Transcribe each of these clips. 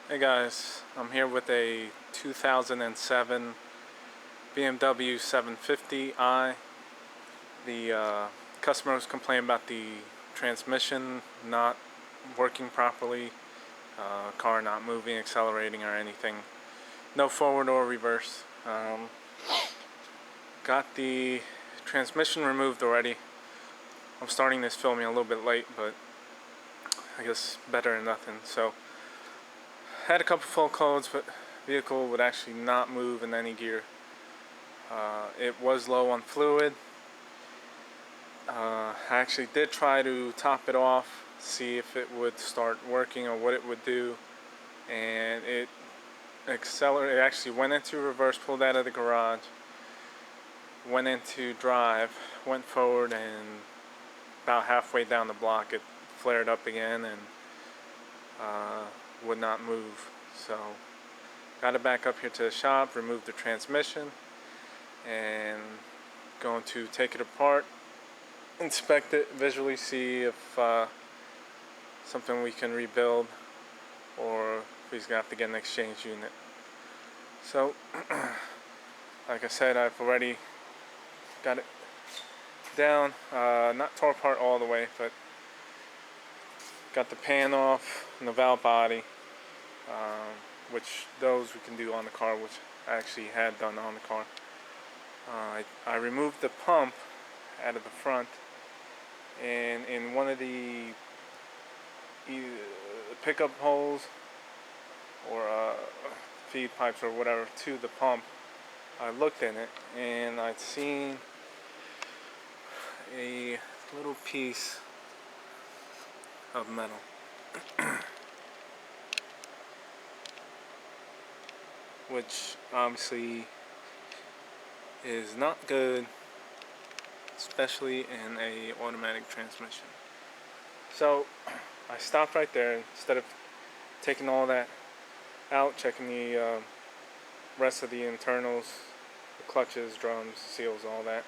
Hey guys, I'm here with a 2007 BMW 750i. The customer was complaining about the transmission not working properly, car not moving, accelerating or anything. No forward or reverse. Got the transmission removed already. I'm starting this filming a little bit late, but I guess better than nothing. So had a couple full codes, but vehicle would actually not move in any gear. It was low on fluid. I actually did try to top it off, see if it would start working or what it would do, and it accelerated. It actually went into reverse, pulled out of the garage, went into drive, went forward, and about halfway down the block it flared up again and would not move. So got it back up here to the shop, removed the transmission, and going to take it apart, inspect it, visually see if something we can rebuild or if we're gonna have to get an exchange unit. So like I said, I've already got it down, not tore apart all the way, but got the pan off and the valve body, which those we can do on the car, which I actually had done on the car. I removed the pump out of the front, and in one of the pickup holes or feed pipes or whatever to the pump, I looked in it and I'd seen a little piece of metal. Which obviously is not good, especially in a automatic transmission. So I stopped right there. Instead of taking all that out, checking the rest of the internals, the clutches, drums, seals, all that,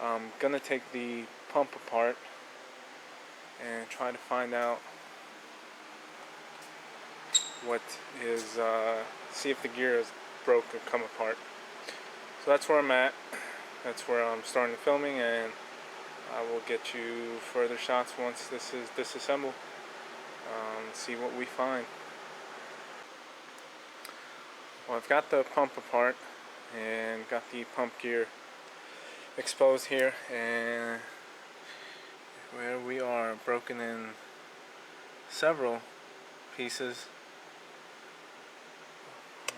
I'm gonna take the pump apart and try to find out what is, see if the gear is broke or come apart. So that's where I'm at. That's where I'm starting the filming, and I will get you further shots once this is disassembled. See what we find. Well, I've got the pump apart and got the pump gear exposed here, and where we are broken in several pieces,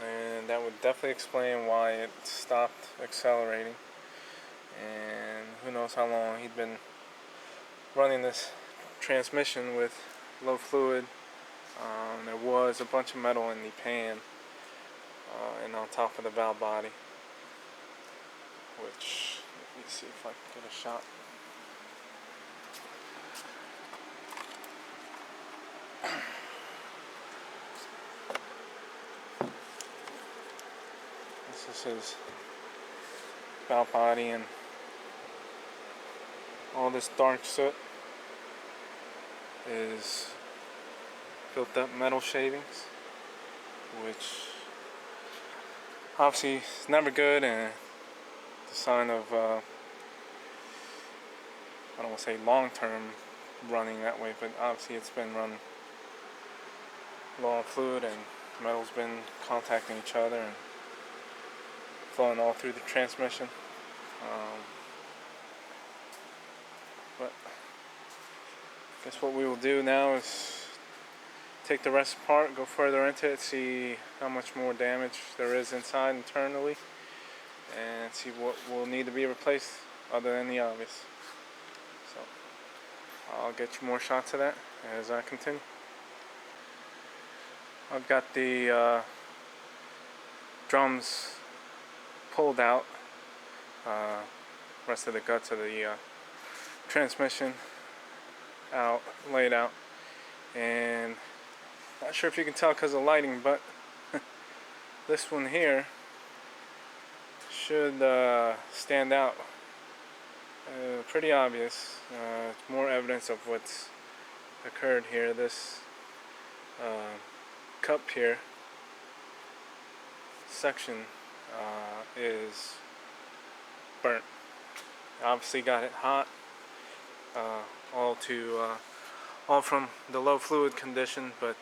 and that would definitely explain why it stopped accelerating. And who knows how long he'd been running this transmission with low fluid. There was a bunch of metal in the pan and on top of the valve body, which, let me see if I can get a shot. This is his valve body, and all this dark soot is built up metal shavings, which obviously is never good, and it's a sign of I don't want to say long-term running that way, but obviously it's been run low on fluid and metal's been contacting each other and flowing all through the transmission. But I guess what we will do now is take the rest apart, go further into it, see how much more damage there is inside internally, and see what will need to be replaced other than the obvious. So I'll get you more shots of that as I continue. I've got the drums pulled out, rest of the guts of the transmission out, laid out, and not sure if you can tell because of lighting, but this one here should stand out. Pretty obvious. It's more evidence of what's occurred here. This cup here section is burnt. Obviously got it hot, uh, all to all from the low fluid condition, but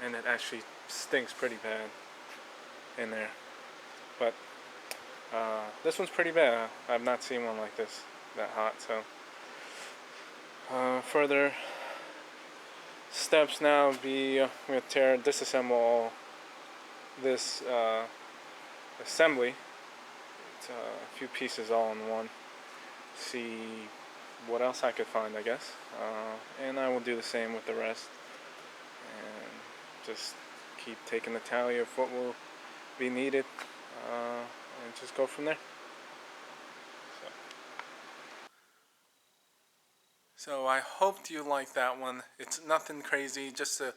and it actually stinks pretty bad in there. But this one's pretty bad. I've not seen one like this that hot. So further steps now would be we have to disassemble all this assembly. It's a few pieces all in one. See what else I could find, I guess. And I will do the same with the rest. And just keep taking the tally of what will be needed and just go from there. So I hoped you liked that one. It's nothing crazy, just a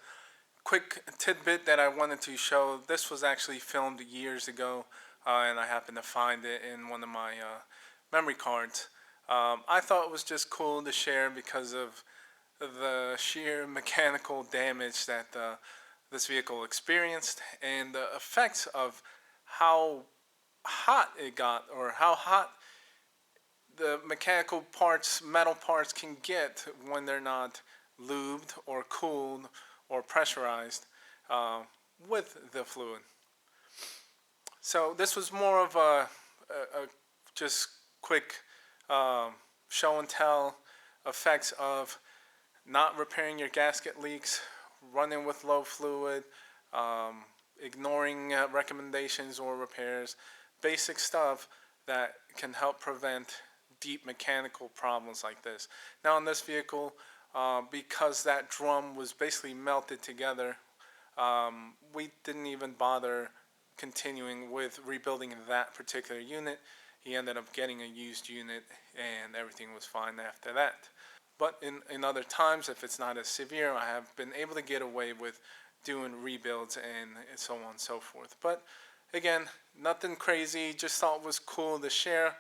quick tidbit that I wanted to show. This was actually filmed years ago, and I happened to find it in one of my memory cards. I thought it was just cool to share because of the sheer mechanical damage that this vehicle experienced and the effects of how hot it got, or how hot the mechanical parts, metal parts can get when they're not lubed or cooled or pressurized with the fluid. So this was more of a just quick show and tell effects of not repairing your gasket leaks, running with low fluid, ignoring recommendations or repairs, basic stuff that can help prevent deep mechanical problems like this. Now in this vehicle, because that drum was basically melted together, we didn't even bother continuing with rebuilding that particular unit. He ended up getting a used unit and everything was fine after that. But in other times, if it's not as severe, I have been able to get away with doing rebuilds and so on and so forth. But again, nothing crazy, just thought it was cool to share.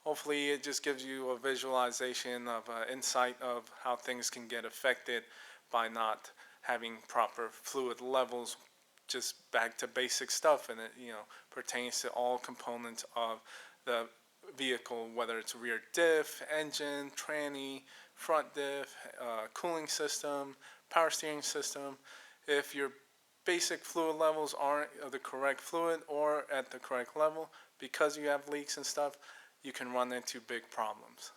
Hopefully it just gives you a visualization of insight of how things can get affected by not having proper fluid levels. Just back to basic stuff, and it pertains to all components of the vehicle, whether it's rear diff, engine, tranny, front diff, cooling system, power steering system. If your basic fluid levels aren't of the correct fluid or at the correct level because you have leaks and stuff, you can run into big problems.